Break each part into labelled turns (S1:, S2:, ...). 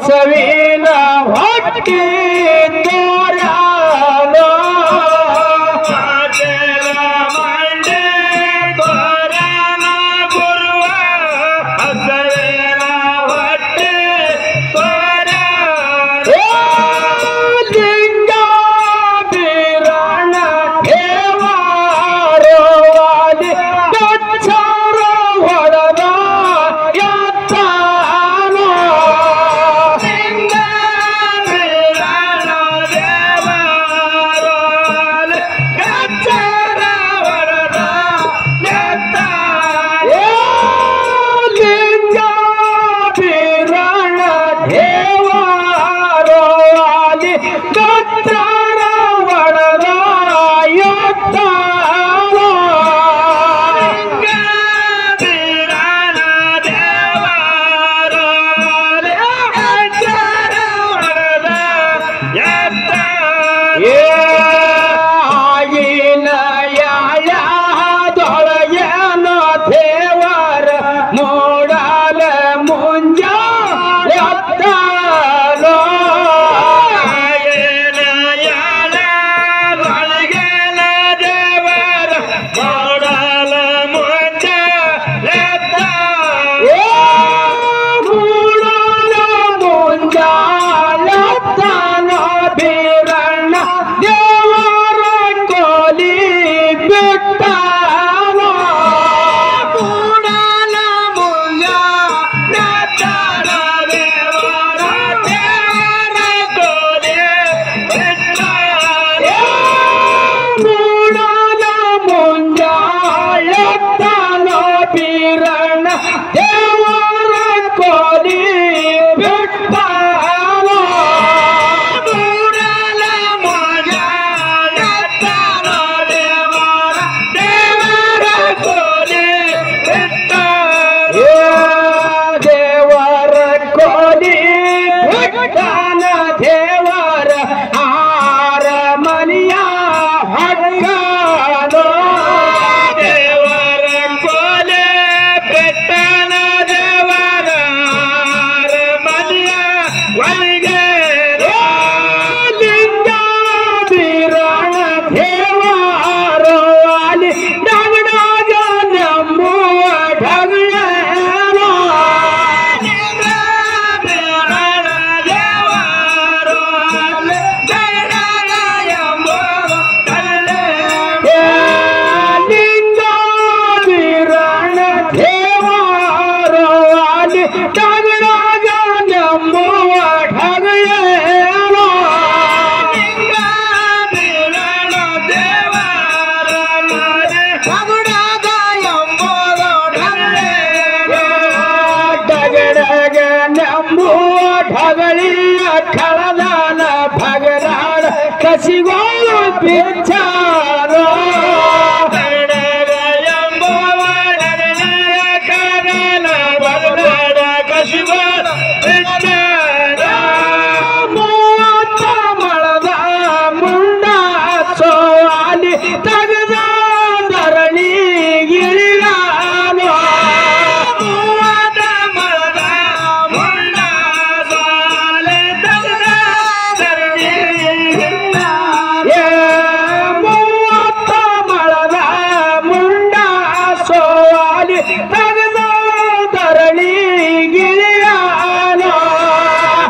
S1: ಬಸವಿನ ಹೊಟ್ಟಿ ತೋರಲು ಮಂಡೆ ತೋರನ ಗುರುವ ಬಸವಿನ ಹೊಟ್ಟಿ ತೋರ ಲಿಂಗ ಬೀರಣ ದೇವಾರೋ ವಾಲಿ ಬಚ್ಚಾರ ಹೊಡೆದ ಎತ್ತಾನೋ ಲಿಂಗ ಬೀರಣ ದೇವಾರೋ ವಾಲಿ ಬಚ್ಚಾರ ಹೊಡೆದ ಎತ್ತಾನೋ ಲಿಂಗ ಬೀರಣ ದೇವಾರೋ ವಾಲಿ ಬಚ್ಚಾರ ಹೊಡೆದ ಎತ್ತಾನೋ ಲಿಂಗ ಬೀರಣ ದೇವಾರೋ ವಾಲಿ ಬಚ್ಚಾರ ಹೊಡೆದ ಎತ್ತಾನೋ ಆಗಿನ ಯಾಳದೊಳಗೇನ ದೇವರ ನೋಡಲ ಮುಂಜಾನೆ ಎತ್ತಾನೋ ಆಗಿನ ಯಾಳದೊಳಗೇನ ದೇವರ ನೋಡಲ ಮುಂಜಾನೆ ಎತ್ತಾನೋ ಮೂಡಲ ಮುಂಜಾನೆ ಎತ್ತಾನೋ ಬೀರಣ್ಣ ದೇವರ ಕೋಲಿ ಬಿಟ್ಟಾನೋ ಮೂಡಲ ಮುಂಜಾನೆ ಎತ್ತಾನೋ ದೇವರ ಕೋಲಿ ಬಿಟ್ಟಾನೋ ಮೂಡಲ ಮುಂಜಾನೆ ಎತ್ತಾನೋ ಬೀರಣ್ಣ ದೇವರ ಕೋಲಿ ಬಿಟ್ಟಾನೋ ಮೂಡಲ ಮುಂಜಾನೆ ಎತ್ತಾನೋ ದೇವರ ಕೋಲಿ ಬಿಟ್ಟಾನೋ ದೇವರ ಕೋಲಿ ಬಿಟ್ಟಾನ ದೇವರ ಆರಮನಿಯ ಹಗ್ಗಾನೋ ದೇವರ ಕೋಲಿ ಬಿಟ್ಟಾನ ದೇವರ ಆರಮನಿಯ ಒಳಗೆ ಲಿಂಗ ಬೀರಣ ದೇವಾರೋ ವಾಲಿ ಡಗಡಗ ನಮ್ಮುವ ಢಗಳೇನೋ ಲಿಂಗ ಬೀರಣ ದೇವಾರೋ ವಾಲಿ ಡಗಡಗ ಎಂಬುವ ಢಗಳೇನೋ ಲಿಂಗ ಬೀರಣ ದೇವಾರೋ ವಾಲಿ ಡಗಡಗ ಎಂಬುವ ಢಗಳೇನೋ ಲಿಂಗ ಬೀರಣ ದೇವಾರೋ ವಾಲಿ ಡಗಡಗ ಎಂಬುವ ಢಗಳೇನೋ ಡಗಡಗ ಎಂಬುವ ಢಗಳಿಯ ಕಳದಾನ ಭಗರಾಡ ಕಸಿಗೋಳು ಬಿಚ್ಚಾರೋ ಡಗಡಗ ಎಂಬುವ ಢಗಳಿಯ ಕಳದಾನ ಭಗರಾಡ ಕಸಿಗೋಳು ಬಿಚ್ಚಾರೋ ಮೂವತ್ತ ಮಳದ ಮುಂಡ ಸೋವಾಲಿ ತಗದ ಧರಣಿ ಗಿಳಿಗಾನೋ ಮೂವತ್ತ ಮಳದ ಮುಂಡ ಸೋವಾಲಿ ತಗದ ಧರಣಿ ಗಿಳಿಗಾನೋ ಮೂವತ್ತ ಮಳದ ಮುಂಡ ಸೋವಾಲಿ ತಗದ ಧರಣಿ ಗಿಳಿಗಾನೋ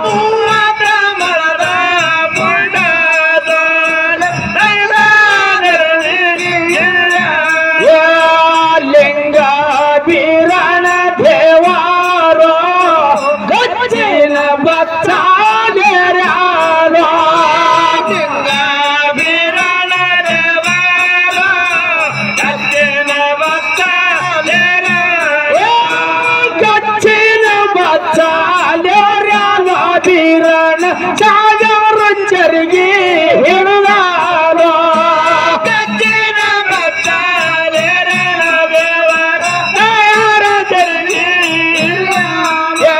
S1: ಮೂವತ್ತ ಮಳದ ಮುಂಡ ಸೋವಾಲಿ ತಗದ ಧರಣಿ ಗಿಳಿಗಾನೋ ಲಿಂಗ ಬೀರಣ ದೇವಾರೋ ಗಚ್ಚಿನ ಬಚ್ಚಾಲೆರಾನೋ ಲಿಂಗ ಬೀರಣ ದೇವಾರೋ ಗಚ್ಚಿನ ಬಚ್ಚಾಲೆರಾನೋ ಗಚ್ಚಿನ ಬಚ್ಚಾಲೆರಾನೋ ಬೀರಣ ಸಾಗರ ಚರಿಗೆ ಹಿಡಿದಾನೋ ಗಚ್ಚಿನ ಬಚ್ಚಾಲೆರಾನೋ ದೇವರ ಸಾಗರ ಚರಿಗೆ ಹಿಡಿದಾನೋ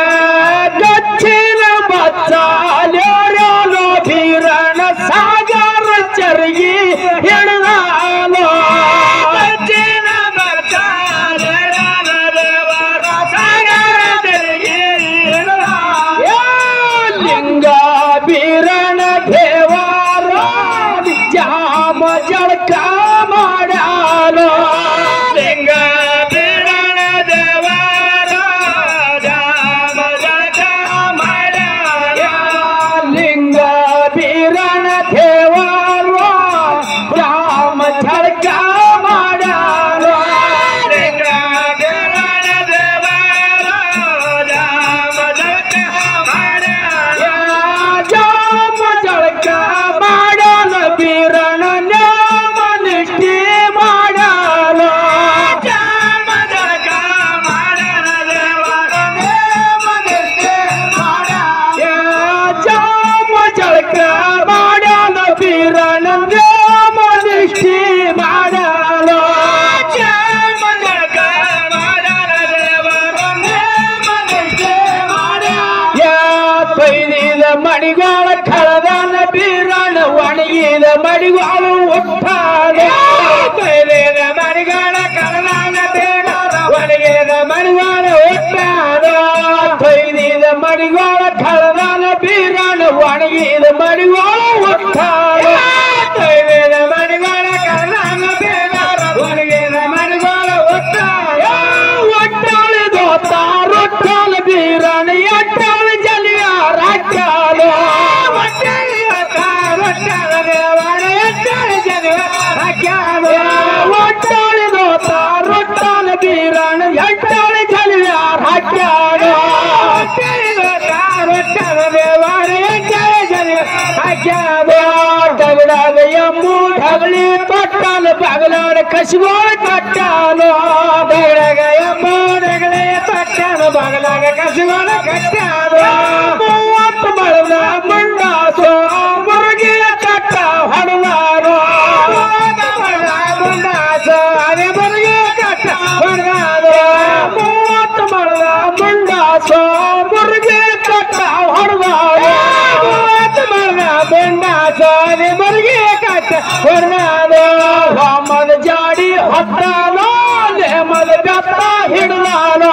S1: ಗಚ್ಚಿನ ಬಚ್ಚಾಲೆರಾನೋ ಬೀರಣ ಸಾಗರ ಚರಿಗೆ ಹಿಡಿದಾನೋ ಗಚ್ಚಿನ ಬಚ್ಚಾಲೆರಾನೋ ದೇವರ ಸಾಗರ ಚರಿಗೆ ಹಿಡಿದಾನೋ ಕೊಯ್ದಿದ ಮಡಿಗಾಳ ಕಳದಾನ ಬೀರಣ ಒಣಗಿದ ಮಡಿಗಾಳು ಒಟ್ಟಾದ ಕೊಯ್ದಿದ ಮಡಿಗಾಳ ಕಳದಾನ ಬೀರಣ ಒಣಗಿದ ಮಡಿಗಾಳ ಒಟ್ಟಾದ ಕೊಯ್ದಿದ ಮಡಿಗಾಳ ಕಳದಾನ ಬೀರಣ ಒಣಗಿದ ಮಡಿಗಾಳ ಒಟ್ಟಾದ ಕೊಯ್ದಿದ ಮಡಿಗಾಳ ಕಳದಾನ ಬೀರಣ ಒಣಗಿದ ಮಡಿಗಾಳ ಒಟ್ಟಾದ ಒಟ್ಟಾಳೆ ದೋತ ರೊಟ್ಟಾಳ ಬೀರಣ ಎಟ್ಟಾಳ ಜಲಿಯ ರಾಜ್ಯಾಲ ಒಟ್ಟಾಳ ದೇವರ ಎಟ್ಟಾಳ ಜಲಿಯ ರಾಜ್ಯಾಲ ಒಟ್ಟಾಳೆ ದೋತ ರೊಟ್ಟಾಳ ಬೀರಣ ಎಟ್ಟಾಳ ಜಲಿಯ ರಾಜ್ಯಾಲ ರೊಟ್ಟಾಳ ದೇವರ ಎಟ್ಟಾಳ ಜಲಿಯ ರಾಜ್ಯಾಲ ಡಗಡಾಗ ಎಂಬು ಢಗಳಿ ತೊಟ್ಟಾಲ ಬಗಲಾಡ ಕಸಿಗೋಳ ಕಟ್ಟಾನು ಡಗಡಾಗ ಎಂಬು ಢಗಳಿ ತೊಟ್ಟಾನು ಬಗಲಾಗ ಕಸಿಗೋಳ ಕಟ್ಟಾನು ಮೂವತ್ತು ಬಳದ ಮುಂಡಾಸು ಮುರುಗಿಯ ಕಟ್ಟ ಹೊಡೆದಾನು ಮುಂಡಾಸು ಅದೇ ಮುರುಗಿಯ ಕಟ್ಟ ಹೊಡೆದಾನು ಮೂವತ್ತು ಬಳದ ಮುಂಡಾಸು ಮುರುಗಿಯ ಕಟ್ಟ ಹೊಡೆದಾನು ಮೂವತ್ತು ಬಳದ ಮುಂಡಾಸು ಅದೇ ಮುರುಗಿಯ ಕಟ್ಟ ಹೊಡೆದಾನು ಹೋಮದ ಜಾಡಿ ಹೊತ್ತಾನೋ ನೇಮದ ಬೆತ್ತ ಹಿಡಿದಾನೋ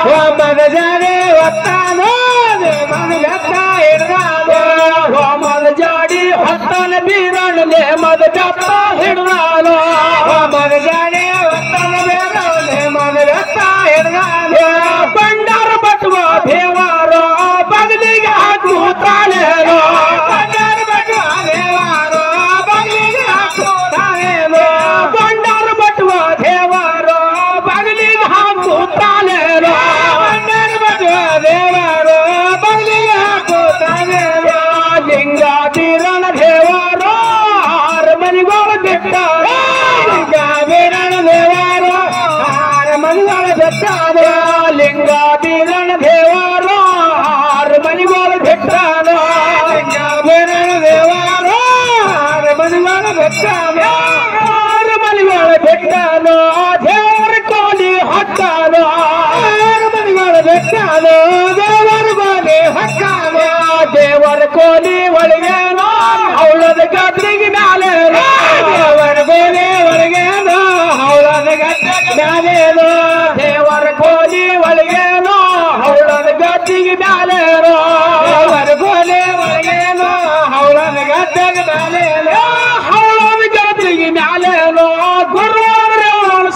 S1: ಹೋಮದ ಜಾಡಿ ಹೊತ್ತಾನೋ ನೇಮದ ಬೆತ್ತ ಹಿಡಿದಾನೋ ಹೋಮದ ಜಾಡಿ ಹೊತ್ತಾನ ಬೀರಣ ನೇಮದ ಬೆತ್ತ ಹಿಡಿದಾನೋ ಹೋಮದ ಜಾಡಿ ಹೊತ್ತಾನ ಬೀರಣ ನೇಮದ ಬೆತ್ತ ಹಿಡಿದಾನೋ ಬಂಡಾರ ಬಟ್ಟುವ ದೇವಾರೋ ಬಗಲಿಗೆ ಹಾಕುತ್ತಾನೇನೋ ಬಂಡಾರ ಬಟ್ಟುವ ದೇವಾರೋ ಬಗಲಿಗೆ ಹಾಕುತ್ತಾನೇನೋ ಬಂಡಾರ ಬಟ್ಟುವ ದೇವಾರೋ ಬಗಲಿಗೆ ಹಾಕುತ್ತಾನೇನೋ ಬಂಡಾರ ಬಟ್ಟುವ ದೇವಾರೋ ಬಗಲಿಗೆ ಹಾಕುತ್ತಾನೇನೋ ಲಿಂಗ ಬೀರಣ ದೇವಾರೋ ಆರ ಮನಿಗೋಳ ಬಿಟ್ಟಾರೋ ಲಿಂಗ ಬೀರಣ ದೇವಾರೋ ಆರ ಮನಿಗೋಳ ಬಿಟ್ಟಾರೋ ಲಿಂಗ ಬೀರಣ ದೇವಾರೋ ಆರ ಮನಿಗೋಳ ಬಿಟ್ಟಾರೋ ಲಿಂಗ ಬೀರಣ ದೇವಾರೋ ಆರ ಮನಿಗೋಳ ಬಿಟ್ಟಾರೋ ಆರ ಮನಿಗೋಳ ಬಿಟ್ಟಾನೋ ದೇವರ ಕೋಲಿ ಹಟ್ಟಾನೋ ಆರ ಮನಿಗೋಳ ಬಿಟ್ಟಾನೋ ದೇವರ ಕೋಲಿ ಹಟ್ಟಾನೋ ದೇವರ ಕೋಲಿ ಒಳಗೇನೋ ಹೌಳದ ಗದ್ರಿಗೆ ಮ್ಯಾಲೇನೋ ದೇವರ ಕೋಲಿ ಒಳಗೇನೋ ಹೌಳದ ಗದ್ರಿಗೆ ಮ್ಯಾಲೇನೋ ದೇವರ ಕೋಲಿ ಒಳಗೇನೋ ಹೌಳದ ಗದ್ದಿಗೆ ಮ್ಯಾಲೇನೋ ದೇವರ ಕೋಲಿ ಒಳಗೇನೋ ಹೌಳದ ಗದ್ದಿಗೆ ಮ್ಯಾಲೇನೋ ಹೌಳದ ಗದ್ದಿಗೆ ಮ್ಯಾಲೇನೋ ಗುರುವಾರ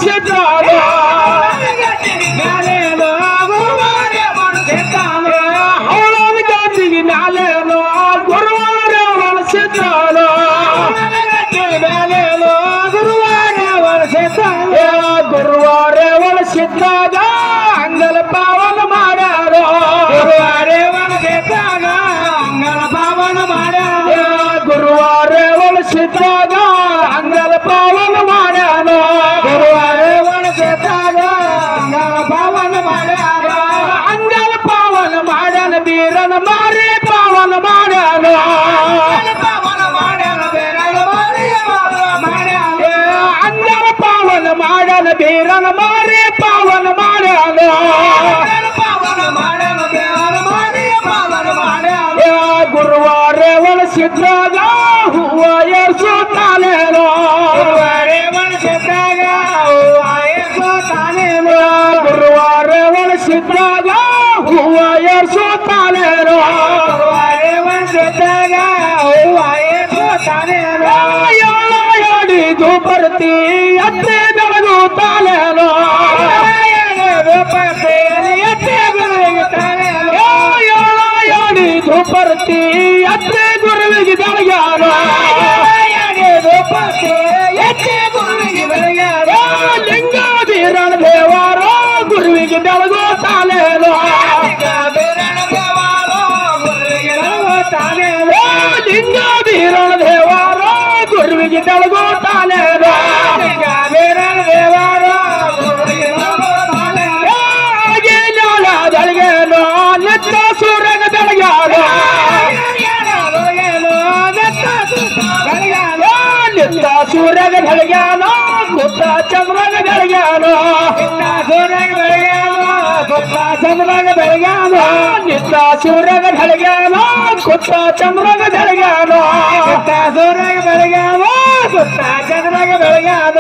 S1: ಸಿದ್ಧಾನೋ ಮ್ಯಾಲೇನೋ ಗುರುವಾರ ಸಿದ್ಧಾನೋ ಹೌಳದ ಗದ್ದಿಗೆ ಮ್ಯಾಲೇನೋ ಗುರುವಾರ ಸಿದ್ಧಾನೋ ಮ್ಯಾಲೇನೋ ಗುರುವಾರ ಸಿದ್ಧಾನೋ ಗುರುವಾರ ಸಿದ್ಧಾಗ ಅಂಗಲ ಪಾವನ ಮಾಡ್ಯಾರೋ ಗುರುವಾರ ಸಿದ್ಧಾಗ ಅಂಗಲ ಪಾವನ ಮಾಡ್ಯಾರೋ ಗುರುವಾರ ಸಿದ್ಧಾಗ ಅಂಗಲ ಪಾವನ ಮಾಡ್ಯಾನೋ ಗುರುವಾರ ಸಿದ್ಧಾಗ ಅಂಗಲ ಪಾವನ ಮಾಡ್ಯಾರೋ ಅಂಗಲ ಪಾವನ ಮಾಡ್ಯಾನ ಬೀರನ ಮಾರಿ ಪಾವನ ಮಾಡ್ಯಾನೋ ಪಾವನ ಮಾಡ್ಯಾನ ಬೀರನ ಮಾರಿ ಮಾಡ್ಯಾನೋ ಅಂಗಲ ಪಾವನ ಮಾಡ್ಯಾನ ಬೀರನ ಮಾರಿ ಪಾವನ ಮಾಡ್ಯಾನೋ ಪಾವನ ಮಾಡ್ಯಾನ ಬೀರನ ಮಾರಿ ಪಾವನ ಮಾಡ್ಯಾನೋ ಗುರುವಾರ ಸಿದ್ಧಾಗ ಹೂವ ಏರ್ಸುತ್ತಾನೇನೋ ಗುರುವಾರ ಸಿದ್ಧಾಗ ಹೂವ ಏರ್ಸುತ್ತಾನೇನೋ ಗುರುವಾರ ಸಿದ್ಧಾಗ ಹೂವ ಏರ್ಸುತ್ತಾನೇನೋ ಗುರುವಾರ ಸಿದ್ಧಾಗ ಹೂವ ಏರ್ಸುತ್ತಾನೇನೋ ಯಾಡಿದು ಬರ್ತಿ ಅತ್ತೆ ಬೆಳಗುತ್ತಾನೇನೋ ಬರ್ತಿ ಅತ್ತೆ ಬೆಳಗುತ್ತಾನೇನೋ ಯಾಡಿದು ಬರ್ತಿ ಅತ್ತೆ ಗುರುವಿಗೆ ಬೆಳಗ್ಯಾನೋ ಬರ್ತಿ ಅತ್ತೆ ಗುರುವಿಗೆ ಬೆಳಗ್ಯಾನೋ ಲಿಂಗ ಬೀರಣ ದೇವಾರೋ ಗುರುವಿಗೆ ಬೆಳಗುತ್ತಾನೇನೋ ಲಿಂಗ ಬೀರಣ ದೇವಾರೋ ಗುರುವಿಗೆ ಬೆಳಗುತ್ತಾನೇನೋ ಲಿಂಗ ಬೀರಣ ದೇವಾರೋ ಗುರುವಿಗೆ ಬೆಳಗುತ್ತಾನೇನೋ ಬೆಳಗೇನೋ ನೆತ್ತ ಸೂರ್ಯನ ಬೆಳಗ್ಯಾನೋ ನಿತ್ತ ಸೂರ್ಯನ ಬೆಳಗ್ಯಾನೋ ಗುಪ್ತ ಚಂದ್ರನ ಬೆಳಗ್ಯಾನೋ ಸೂರ್ಯನ ಬೆಳಗ್ಯಾನೋ ಗುಪ್ತ ಚಂದ್ರಾಗ ಬೆಳಗ್ಯಾನ ನಿತ್ತ ಸೂರ್ಯಗ ಬೆಳಗ್ಯಾನ ಕುತ್ತ ಚಂದ್ರಾಗ ಬೆಳಗ್ಯಾನ ನಿತ್ತ ಸೂರ್ಯಗ ಬೆಳಗ್ಯಾನ ಕುತ್ತ ಚಂದ್ರಾಗ ಬೆಳಗ್ಯಾನ